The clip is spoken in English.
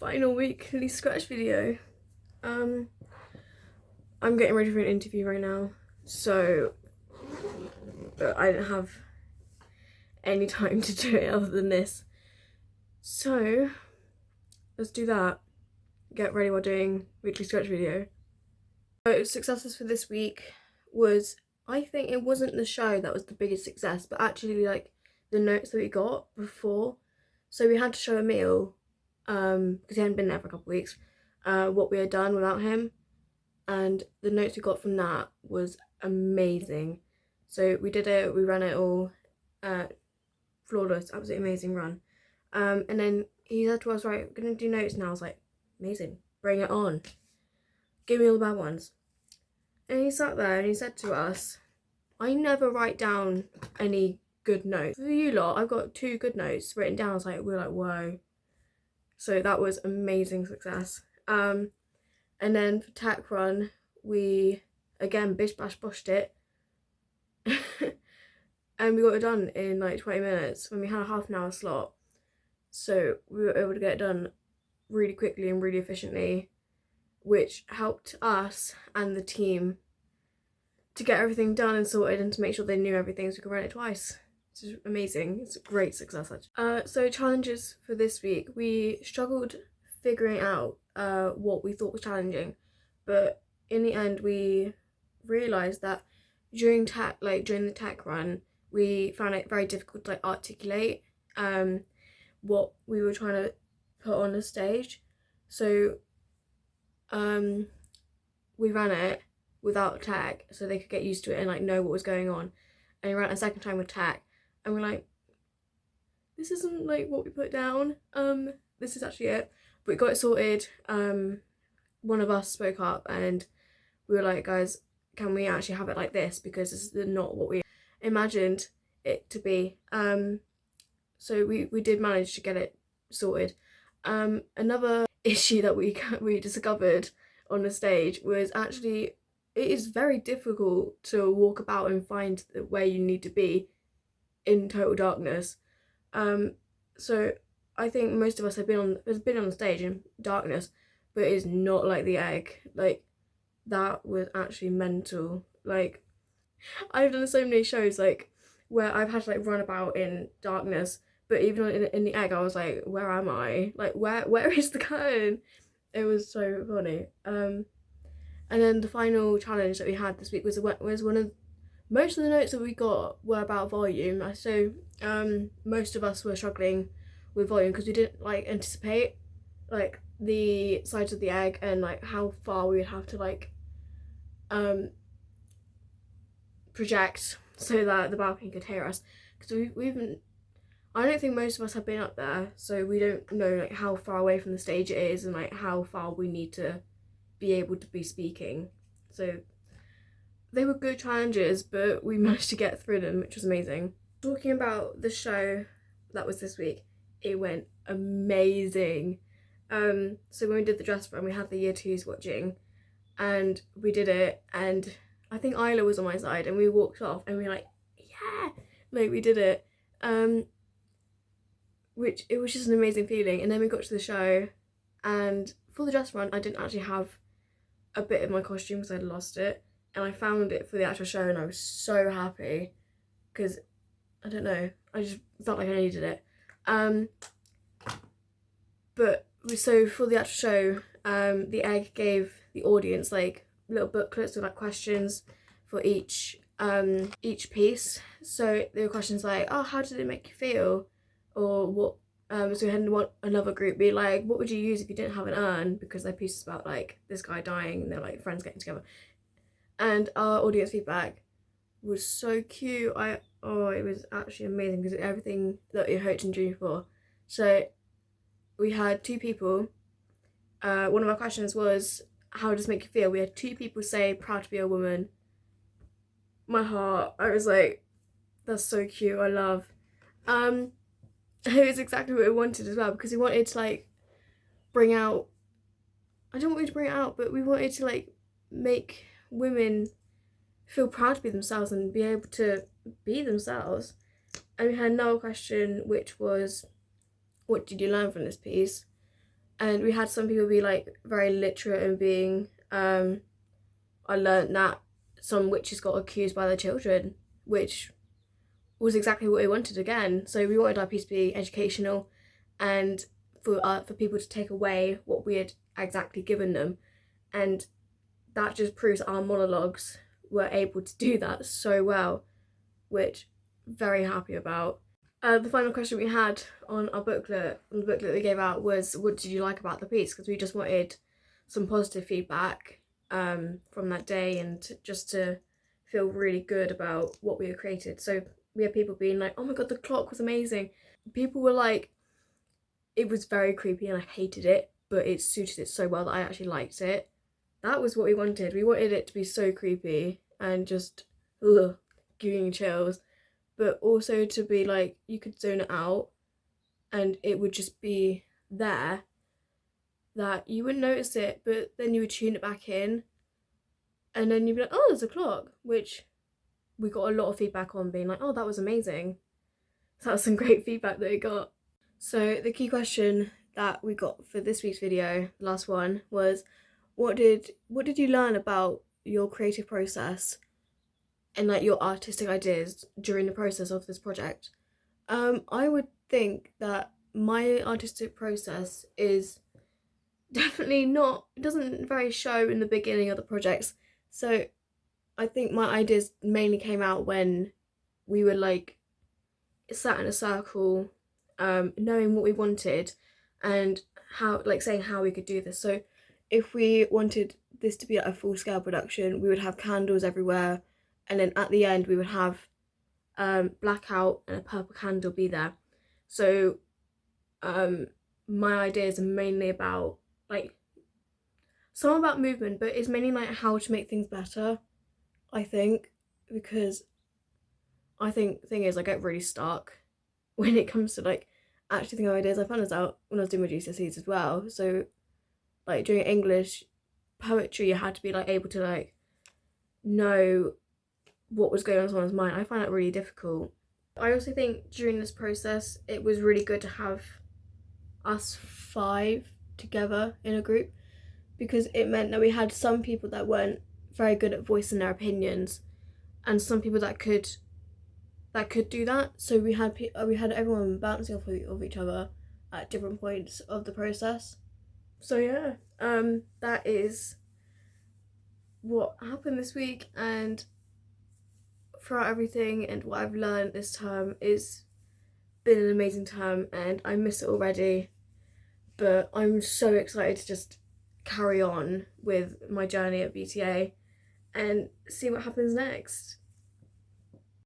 Final weekly scratch video. I'm getting ready for an interview right now, so but I didn't have any time to do it other than this. So let's do that. Get ready while doing weekly scratch video. So successes for this week was, I think it wasn't the show that was the biggest success, but actually like the notes that we got before. So we had to show Emil, because he hadn't been there for a couple of weeks, what we had done without him, and the notes we got from that was amazing. So we did it, we ran it all, flawless, absolutely amazing run. And then he said to us, right, we're gonna do notes now. I was like, amazing, bring it on, give me all the bad ones. And he sat there and he said to us, I never write down any good notes. For you lot, I've got 2 good notes written down. I was like, we're like, whoa. So that was amazing success. And then for tech run, we again bish bash boshed it. And we got it done in like 20 minutes when we had a half an hour slot. So we were able to get it done really quickly and really efficiently, which helped us and the team to get everything done and sorted and to make sure they knew everything so we could run it twice. It's amazing. It's a great success. So challenges for this week. We struggled figuring out what we thought was challenging, but in the end we realised that during the tech run, we found it very difficult to articulate what we were trying to put on the stage. So we ran it without tech so they could get used to it and know what was going on. And we ran it a second time with tech, and we're like, this isn't what we put down. This is actually it. But we got it sorted. One of us spoke up and we were like, guys, can we actually have it like this, because this is not what we imagined it to be. So we did manage to get it sorted. Another issue that we discovered on the stage was actually it is very difficult to walk about and find where you need to be in total darkness. So I think most of us have been on the stage in darkness, but it is not like the egg. That was actually mental. I've done so many shows where I've had to run about in darkness, but even in the egg I was like, where am I? Where is the curtain? It was so funny. And then the final challenge that we had this week was one of most of the notes that we got were about volume. So most of us were struggling with volume because we didn't anticipate the size of the egg and how far we would have to project so that the balcony could hear us, because I don't think most of us have been up there, so we don't know how far away from the stage it is and how far we need to be able to be speaking. So they were good challenges, but we managed to get through them, which was amazing. Talking about the show that was this week, it went amazing. So when we did the dress run, we had the year 2s watching, and we did it, and I think Isla was on my side, and we walked off and we were like, yeah, we did it. Which it was just an amazing feeling. And then we got to the show, and for the dress run I didn't actually have a bit of my costume because I'd lost it, and I found it for the actual show, and I was so happy because I don't know, I just felt like I needed it. But so for the actual show, the egg gave the audience little booklets with questions for each piece. So there were questions oh, how did it make you feel, or what. So we had another group be what would you use if you didn't have an urn, because their piece is about this guy dying and they're friends getting together. And our audience feedback was so cute. It was actually amazing because it's everything that you hoped and dreamed for. So we had 2 people. One of our questions was, how does it make you feel? We had 2 people say, proud to be a woman. My heart, I was like, that's so cute, I love. It was exactly what we wanted as well, because we wanted to bring out, I don't want you to bring it out, but we wanted to make women feel proud to be themselves and be able to be themselves. And we had another question which was, what did you learn from this piece? and we had some people be like very literate and being I learned that some witches got accused by their children, which was exactly what we wanted again. So we wanted our piece to be educational and for people to take away what we had exactly given them, and that just proves our monologues were able to do that so well, which I'm very happy about. The final question we had on our booklet, on the booklet we gave out, was what did you like about the piece? Because we just wanted some positive feedback from that day and just to feel really good about what we had created. So we had people being like, oh my god, the clock was amazing. People were like, it was very creepy and I hated it, but it suited it so well that I actually liked it. That was what we wanted. We wanted it to be so creepy and just giving you chills, but also to be like you could zone it out and it would just be there, that you wouldn't notice it, but then you would tune it back in and then you'd be like, oh, there's a clock, which we got a lot of feedback on, being like, oh, that was amazing. So that was some great feedback that we got. So the key question that we got for this week's video, the last one, was what did you learn about your creative process and like your artistic ideas during the process of this project? I would think that my artistic process is definitely not, it doesn't very show in the beginning of the projects. So I think my ideas mainly came out when we were like sat in a circle, knowing what we wanted and how, like saying how we could do this. So if we wanted this to be a full scale production, we would have candles everywhere, and then at the end we would have blackout and a purple candle be there. So my ideas are mainly about like some about movement, but it's mainly like how to make things better, I think, because I think the thing is I get really stuck when it comes to like actually thinking of ideas. I found this out when I was doing my GCSEs as well. So like during English poetry, you had to be like able to like know what was going on in someone's mind. I find that really difficult. I also think during this process it was really good to have us 5 together in a group, because it meant that we had some people that weren't very good at voicing their opinions and some people that could do that. So we had everyone bouncing off of each other at different points of the process. So yeah, that is what happened this week, and throughout everything and what I've learned this term is been an amazing term and I miss it already, but I'm so excited to just carry on with my journey at BTA and see what happens next.